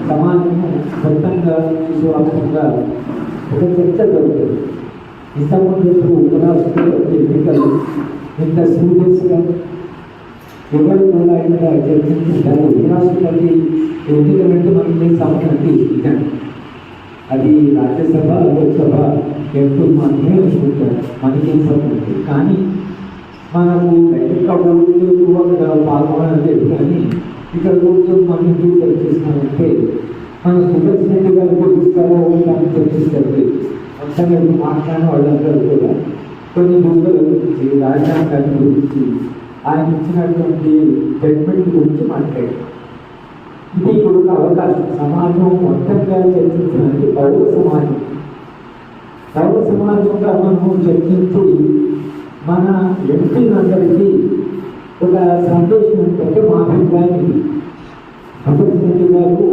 సమాజము మొత్తంగా విశ్వాసంగా ఒక చర్చ జరుగుతుంది. ఇంతకుముందు ఉపరాష్ట్రపతి ఎన్నికలు ఇంత సీరియస్గా ఎవరు కూడా ఇక్కడ చర్చించారు. ఉపరాష్ట్రపతి ఎన్నికలంటే మనకి సమయానికి ఇచ్చాను. అది రాజ్యసభ లోక్సభ ఎంపీలు మాత్రమే చూసుకుంటారు, మనకి సమయం. కానీ మనకు ఎక్కడ పాల్గొనలేదు. కానీ ఇక్కడ కూర్చొని మనం ఎందుకు చర్చిస్తున్నామంటే మన సుదర్శన్ గారు ఇస్తారో దాన్ని చర్చిస్తారు. మొత్తంగా మాట్లాడిన వాళ్ళందరూ కూడా కొన్ని దూరాల గురించి, రాజ్యాంగాన్ని గురించి, ఆయన ఇచ్చినటువంటి జడ్మెంట్ గురించి మాట్లాడారు. ఇది ఒక అవకాశం సమాజం మొత్తంగా చర్చించడానికి. పౌర సమాజంగా మనము చర్చించి మన ఎంపీలందరికీ ఒక సందేశం ఏంటంటే మా అభిప్రాయం ఇది. సుదర్శన్ గారు